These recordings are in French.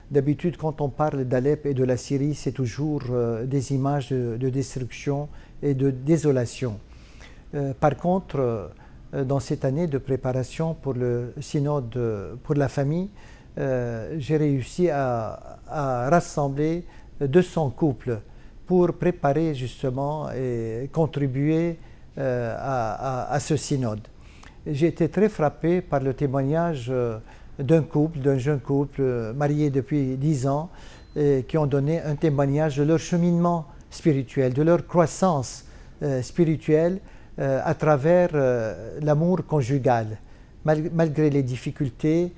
D'habitude, quand on parle d'Alep et de la Syrie, c'est toujours des images de destruction et de désolation. Par contre, dans cette année de préparation pour le synode pour la famille, j'ai réussi à rassembler 200 couples pour préparer justement et contribuer à ce synode. J'ai été très frappé par le témoignage d'un jeune couple marié depuis 10 ans, qui ont donné un témoignage de leur cheminement spirituel, de leur croissance spirituelle à travers l'amour conjugal. Malgré les difficultés,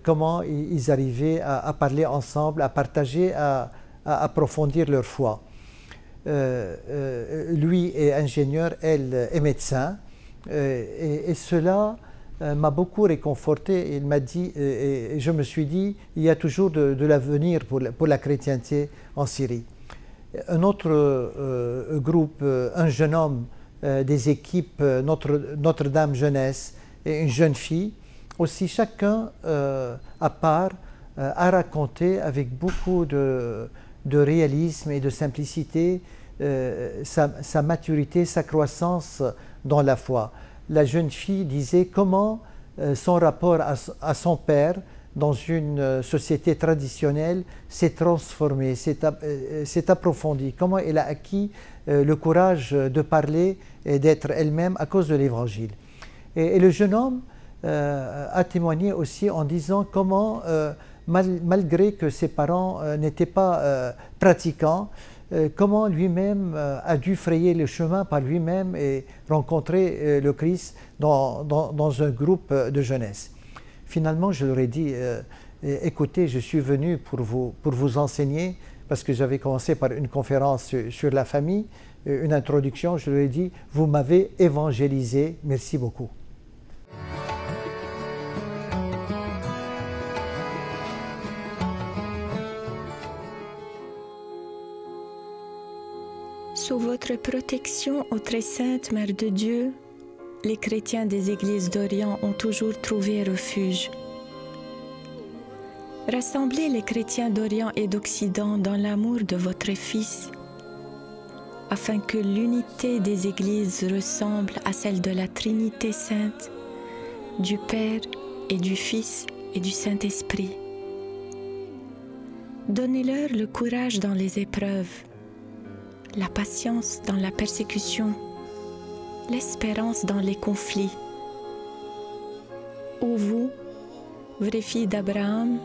comment ils arrivaient à parler ensemble, à partager, à approfondir leur foi. Lui est ingénieur, elle est médecin, et cela m'a beaucoup réconforté. Il m'a dit, et je me suis dit, il y a toujours de l'avenir pour la chrétienté en Syrie. Un autre groupe, un jeune homme des équipes Notre-Dame Jeunesse et une jeune fille, aussi chacun à part a raconté avec beaucoup de réalisme et de simplicité sa maturité, sa croissance dans la foi. La jeune fille disait comment son rapport à son père dans une société traditionnelle s'est transformé, s'est approfondi, comment elle a acquis le courage de parler et d'être elle-même à cause de l'Évangile. Et le jeune homme a témoigné aussi en disant comment, malgré que ses parents n'étaient pas pratiquants, comment lui-même a dû frayer le chemin par lui-même et rencontrer le Christ dans un groupe de jeunesse. Finalement, je leur ai dit, écoutez, je suis venu pour vous enseigner, parce que j'avais commencé par une conférence sur la famille, une introduction. Je leur ai dit, vous m'avez évangélisé, merci beaucoup. Sous votre protection, ô très sainte Mère de Dieu, les chrétiens des églises d'Orient ont toujours trouvé refuge. Rassemblez les chrétiens d'Orient et d'Occident dans l'amour de votre Fils, afin que l'unité des églises ressemble à celle de la Trinité sainte, du Père et du Fils et du Saint-Esprit. Donnez-leur le courage dans les épreuves, la patience dans la persécution, l'espérance dans les conflits. Ô vous, vraies filles d'Abraham,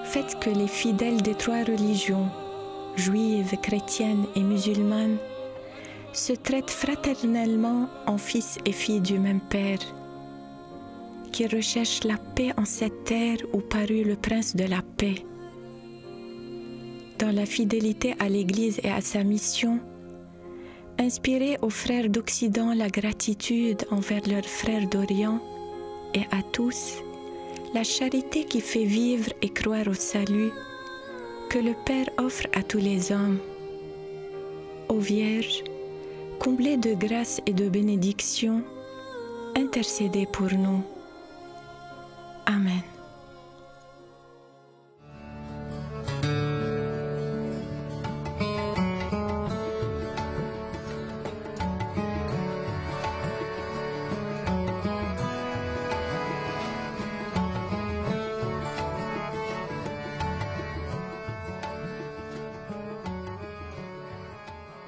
faites que les fidèles des trois religions, juives, chrétiennes et musulmanes, se traitent fraternellement en fils et filles du même Père, qui recherchent la paix en cette terre où parut le Prince de la paix. Dans la fidélité à l'Église et à sa mission, inspirez aux frères d'Occident la gratitude envers leurs frères d'Orient et à tous la charité qui fait vivre et croire au salut que le Père offre à tous les hommes. Ô Vierge, comblée de grâce et de bénédiction, intercédez pour nous. Amen.